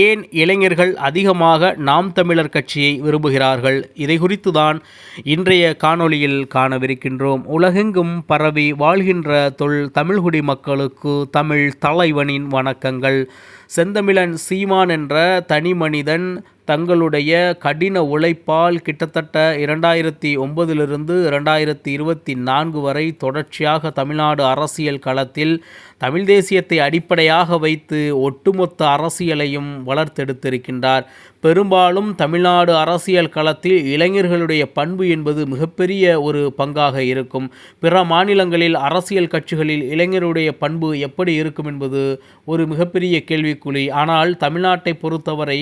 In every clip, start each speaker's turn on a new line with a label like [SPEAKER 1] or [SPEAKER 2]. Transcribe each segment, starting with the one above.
[SPEAKER 1] ஏன் இளைஞர்கள் அதிகமாக நாம் தமிழர் கட்சியை விரும்புகிறார்கள்? இதை குறித்து தான் இன்றைய காணொளியில் காணவிருக்கின்றோம். உலகெங்கும் பரவி வாழ்கின்ற தமிழ்குடி மக்களுக்கு தமிழ் தலைவனின் வணக்கங்கள். செந்தமிழன் சீமான் என்ற தனி மனிதன் தங்களுடைய கடின உழைப்பால் கிட்டத்தட்ட 2009 2024 வரை தொடர்ச்சியாக தமிழ்நாடு அரசியல் களத்தில் தமிழ் தேசியத்தை அடிப்படையாக வைத்து ஒட்டுமொத்த அரசியலையும் வளர்த்தெடுத்திருக்கின்றார். பெரும்பாலும் தமிழ்நாடு அரசியல் களத்தில் இளைஞர்களுடைய பண்பு என்பது மிகப்பெரிய ஒரு பங்காக இருக்கும். பிற மாநிலங்களில் அரசியல் கட்சிகளில் இளைஞருடைய பண்பு எப்படி இருக்கும் என்பது ஒரு மிகப்பெரிய கேள்விக்குறி. ஆனால் தமிழ்நாட்டை பொறுத்தவரை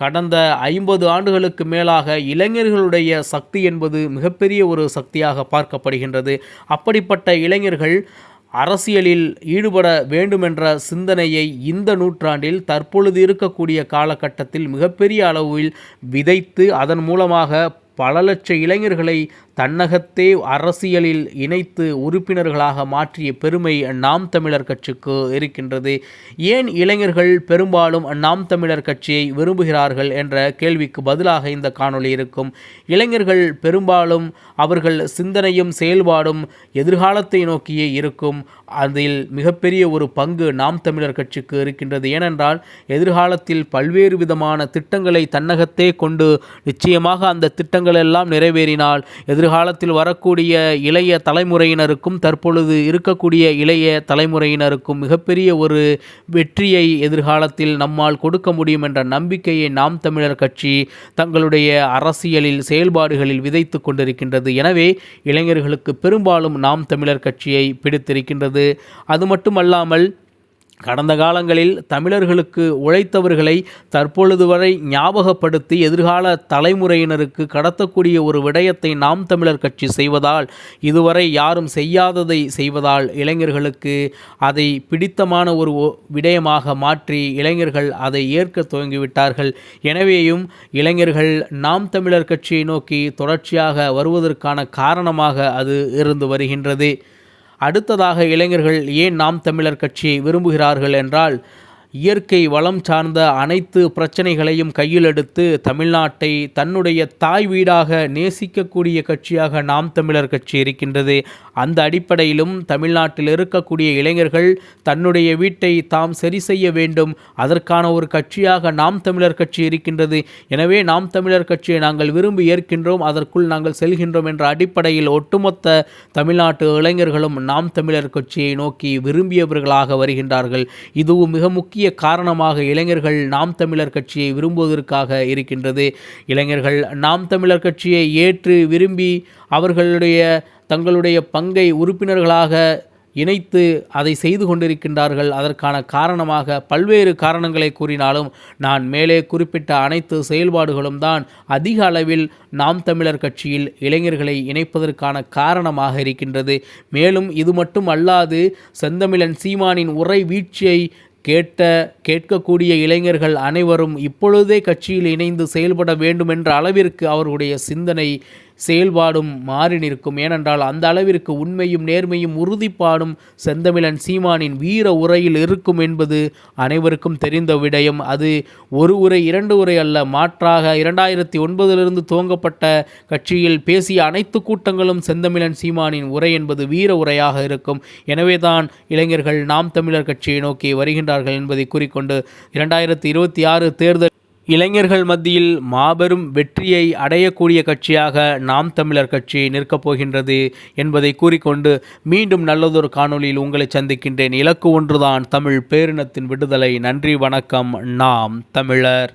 [SPEAKER 1] கடந்த 50 ஆண்டுகளுக்கு மேலாக இளைஞர்களுடைய சக்தி என்பது மிகப்பெரிய ஒரு சக்தியாக பார்க்கப்படுகின்றது. அப்படிப்பட்ட இளைஞர்கள் அரசியலில் ஈடுபட வேண்டுமென்ற சிந்தனையை இந்த நூற்றாண்டில் தற்பொழுது இருக்கக்கூடிய காலகட்டத்தில் மிகப்பெரிய அளவில் விதைத்து அதன் மூலமாக பல லட்ச இளைஞர்களை தன்னகத்தே அரசியலில் இணைத்து உறுப்பினர்களாக மாற்றிய பெருமை நாம் தமிழர் கட்சிக்கு இருக்கின்றது. ஏன் இளைஞர்கள் பெரும்பாலும் நாம் தமிழர் கட்சியை விரும்புகிறார்கள் என்ற கேள்விக்கு பதிலாக இந்த காணொளி இருக்கும். இளைஞர்கள் பெரும்பாலும் அவர்கள் சிந்தனையும் செயல்பாடும் எதிர்காலத்தை நோக்கியே இருக்கும். அதில் மிகப்பெரிய ஒரு பங்கு நாம் தமிழர் கட்சிக்கு இருக்கின்றது. ஏனென்றால் எதிர்காலத்தில் பல்வேறு விதமான திட்டங்களை தன்னகத்தே கொண்டு நிச்சயமாக அந்த திட்டங்கள் எல்லாம் நிறைவேறினால் எதிர்காலத்தில் வரக்கூடிய இளைய தலைமுறையினருக்கும் தற்பொழுது இருக்கக்கூடிய இளைய தலைமுறையினருக்கும் மிகப்பெரிய ஒரு வெற்றியை எதிர்காலத்தில் நம்மால் கொடுக்க முடியும் என்ற நம்பிக்கையை நாம் தமிழர் கட்சி தங்களுடைய அரசியலில் செயல்பாடுகளில் விதைத்து கொண்டிருக்கின்றது. எனவே இளைஞர்களுக்கு பெரும்பாலும் நாம் தமிழர் கட்சியை பிடித்திருக்கின்றது. அது மட்டுமல்லாமல் கடந்த காலங்களில் தமிழர்களுக்கு உழைத்தவர்களை தற்பொழுது வரை ஞாபகப்படுத்தி எதிர்கால தலைமுறையினருக்கு கடத்தக்கூடிய ஒரு விடயத்தை நாம் தமிழர் கட்சி செய்வதால், இதுவரை யாரும் செய்யாததை செய்வதால் இளைஞர்களுக்கு அதை பிடித்தமான ஒரு விடயமாக மாற்றி இளைஞர்கள் அதை ஏற்க துவங்கிவிட்டார்கள். எனவேயும் இளைஞர்கள் நாம் தமிழர் கட்சியை நோக்கி தொடர்ச்சியாக வருவதற்கான காரணமாக அது இருந்து வருகின்றது. அடுத்ததாக இளைஞர்கள் ஏன் நாம் தமிழர் கட்சியை விரும்புகிறார்கள் என்றால், இயற்கை வளம் சார்ந்த அனைத்து பிரச்சனைகளையும் கையில் எடுத்து தமிழ்நாட்டை தன்னுடைய தாய் வீடாக நேசிக்கக்கூடிய கட்சியாக நாம் தமிழர் கட்சி இருக்கின்றது. அந்த அடிப்படையிலும் தமிழ்நாட்டில் இருக்கக்கூடிய இளைஞர்கள் தன்னுடைய வீட்டை தாம் சரி செய்ய வேண்டும், அதற்கான ஒரு கட்சியாக நாம் தமிழர் கட்சி இருக்கின்றது. எனவே நாம் தமிழர் கட்சியை நாங்கள் விரும்பி ஏற்கின்றோம், அதற்குள் நாங்கள் செல்கின்றோம் என்ற அடிப்படையில் ஒட்டுமொத்த தமிழ்நாட்டு இளைஞர்களும் நாம் தமிழர் கட்சியை நோக்கி விரும்பியவர்களாக வருகின்றார்கள். இதுவும் மிக முக்கிய காரணமாக இளைஞர்கள் நாம் தமிழர் கட்சியை விரும்புவதற்காக இருக்கின்றது. இளைஞர்கள் நாம் தமிழர் கட்சியை ஏற்று விரும்பி அவர்களுடைய தங்களுடைய பங்கை உறுப்பினர்களாக இணைத்து அதை செய்து கொண்டிருக்கின்றார்கள். அதற்கான காரணமாக பல்வேறு காரணங்களை கூறினாலும் நான் மேலே குறிப்பிட்ட அனைத்து செயல்பாடுகளும் தான் அதிக அளவில் நாம் தமிழர் கட்சியில் இளைஞர்களை இணைப்பதற்கான காரணமாக இருக்கின்றது. மேலும் இது மட்டும் அல்லாது செந்தமிழன் சீமானின் உரை வீழ்ச்சியை கேட்கக்கூடிய இளைஞர்கள் அனைவரும் இப்பொழுதே கட்சியில் இணைந்து செயல்பட வேண்டும் என்ற அளவிற்கு அவர்களுடைய சிந்தனை செயல்பாடும் மாறி நிற்கும். ஏனென்றால் அந்த அளவிற்கு உண்மையும் நேர்மையும் உறுதிப்பாடும் செந்தமிழன் சீமானின் வீர உரையில் இருக்கும் என்பது அனைவருக்கும் தெரிந்த விடயம். அது ஒரு உரை 2 உரை அல்ல, மாற்றாக 2009 துவங்கப்பட்ட கட்சியில் பேசிய அனைத்து கூட்டங்களும் செந்தமிழன் சீமானின் உரை என்பது வீர உரையாக இருக்கும். எனவேதான் இளைஞர்கள் நாம் தமிழர் கட்சியை நோக்கி வருகின்றார்கள் என்பதை கூறிக்கொண்டு 2026 தேர்தல் இளைஞர்கள் மத்தியில் மாபெரும் வெற்றியை அடையக்கூடிய கட்சியாக நாம் தமிழர் கட்சி நிற்கப் போகின்றது என்பதை கூறிக்கொண்டு மீண்டும் நல்லதொரு காணொளியில் உங்களை சந்திக்கின்றேன். இலக்கு ஒன்றுதான், தமிழ் பேரினத்தின் விடுதலை. நன்றி, வணக்கம். நாம் தமிழர்.